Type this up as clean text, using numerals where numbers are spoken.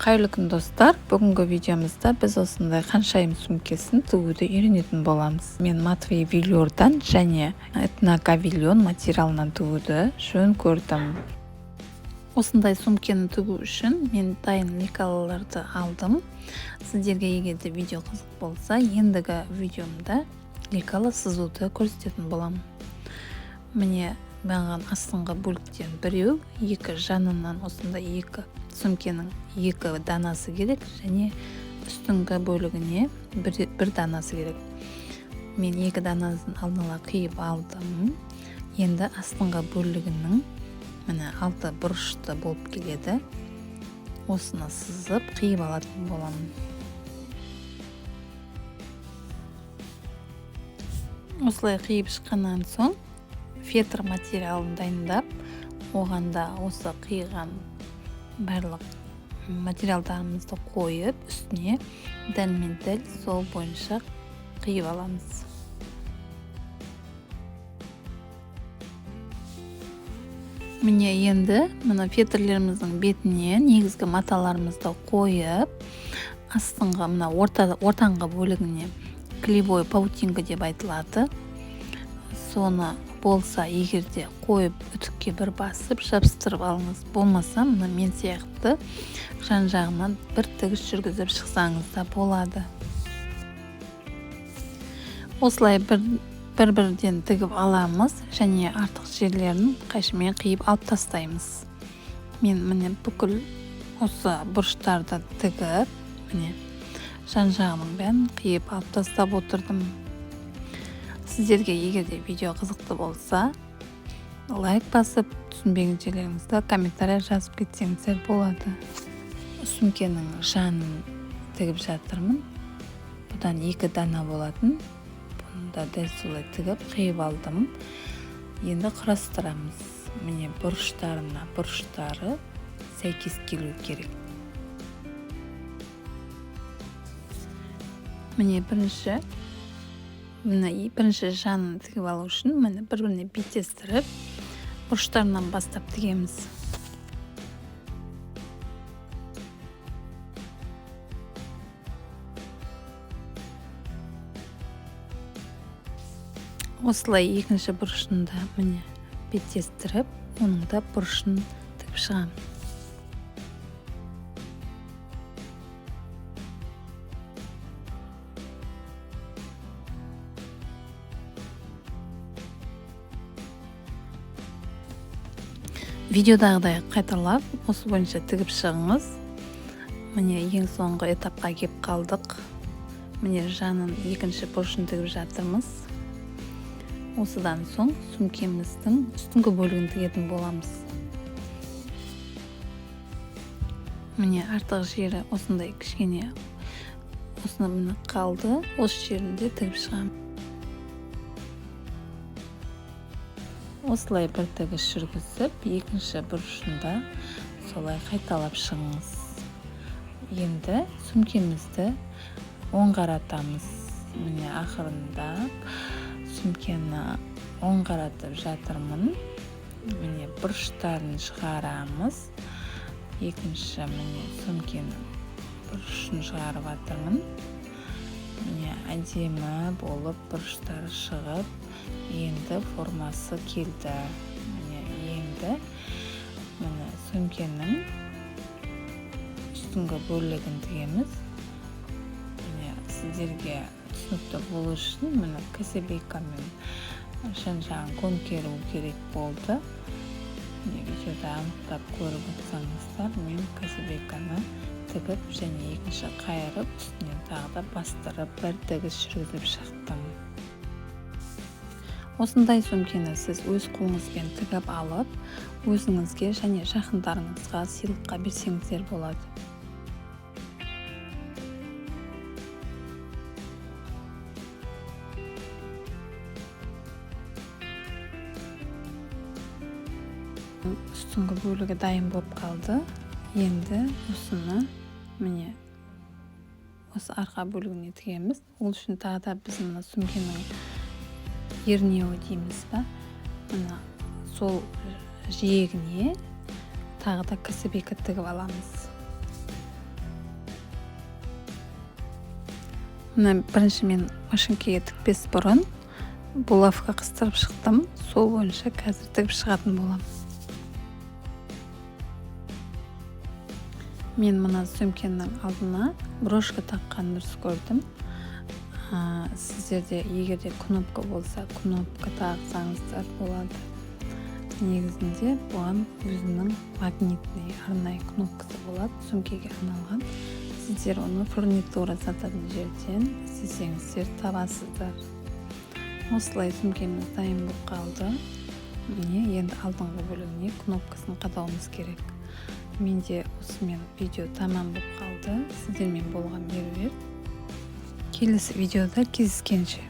Қайырлы күн достар, бүгінгі видеомызда біз осындай ханшайым сөмкесін тігуді үйренетін боламыз. Мен Матвей Велюрдан және этногавильон материалынан тігуді жөн көрдім. Осындай сөмкені тігу үшін мен дайын лекалаларды алдым. Сіздерге егер де видео қызық болса, ендігі видеомда лекала сызуды көрсететін боламын. Міне маған астыңғы бөліктен біреу, екі жанынан осындай екі сөмкенің екі данасы керек және үстіңгі бөлігіне бір данасы керек. Мен екі данасын алдын ала қиып алдым. Енді астыңғы бөлігінің міне алты бұрышты болып келеді. Осыны сызып қиып алатын боламын. Осылай қиып шыққаннан соң фетр материалын дайындап, оғанда осы қиған барлық материалдарымызды қойып, үстіне дәл сол бойынша қиып аламыз. Міне енді фетрлеріміздің бетіне негізгі маталарымызды қойып, астыңғы ортаңғы бөлігіне клевой паутинка деп айтылады. Соны болса егерде қойып үтікке бір басып жабыстырып алыңыз. Болмаса мен сияқты жан-жағынан бір тігіс жүргізіп шықсаңыз да болады. Осылай бір-бірден тігіп аламыз және артық жерлерін қайшымен қиып алып тастаймыз. Мен міне бүкіл осы бұрыштарды тігіп, міне жан-жағының бәрін қиып алып тастап отырдым. Сіздерге егер де видео қызықты болса, лайк басып, түсінбеген жерлеріңізді комментарий жазып кетсеңіздер болады. Сөмкенің жанын тігіп жатырмын. Бұдан екі дана болатын. Бұны да дәл солай тігіп қиып алдым. Енді құрастырамыз. Міне бұрыштары сәйкес келу керек. Міне бірінші жанын тігіп алу үшін бір-біріне беттестіріп, бұрыштарынан бастап тігеміз. Осылай екінші бұрышында міне беттестіріп, оның да бұрышын тігіп шығамын. Видеодағыдай қайталап, осы бойынша тігіп шығыңыз. Міне ең соңғы этапқа кеп қалдық. Міне жанын екінші бұрышын тігіп жатырмыз. Осыдан соң сөмкеміздің үстіңгі бөлігін тігетін боламыз. Міне артық жері осындай кішкене осыны қалды. Осы жерінде тігіп шығамын. Осылай бір тігіс жүргізіп, екінші бұрышында солай қайталап шығыңыз. Енді сөмкемізді оң қаратамыз. Міне ақырында сөмкені оң қаратып жатырмын. Міне бұрыштарын шығарамыз. Екінші міне сөмкені бұрышын шығарып жатырмын. Міне әдемі болып бұрыштары шығып, енді формасы келді. Енді сөмкенің үстіңгі бөлігін тігеміз. Сіздерге түсінікті болу үшін кособейкамен жан-жағын көмкеру керек болды. Видеода анықтап көріп отырсаңыздар, мен кособейканы тігіп және екінші қайырып, үстінен тағы да бастырып бір тігіс жүргізіп шықтым. Осындай сөмкені сіз өз қолыңызбен тігіп алып, өзіңізге және жақындарыңызға сыйлыққа берсеңіздер болады. Үстіңгі бөлігі дайын болып қалды. Енді осыны міне осы арқа бөлігіне тігеміз. Ол үшін тағы да біз сөмкенің ернеуі дейміз ба, сол жиегіне тағы да кособейка тігіп аламыз. мына бірінші мен машинкеге тікпес бұрын булавка қыстырып шықтым. Сол бойынша қазір тігіп шығатын болам. Мен мына сөмкенің алдына брошка таққан дұрыс көрдім. Сіздерде егерде кнопка болса, кнопка тақсаңыздар болады. Негізінде бұған өзінің магнитный арнайы кнопкасы болады, сөмкеге арналған. Сіздер оны фурнитура сататын жерден іздесеңіздер табасыздар. Осылай сөмкеміз дайын болып қалды. Міне енді алдыңғы бөлігіне кнопкасын қадауымыз керек. Менде осымен видео тамам болып қалды. Сіздермен болған меруерт. Келесі видеода кездескенше.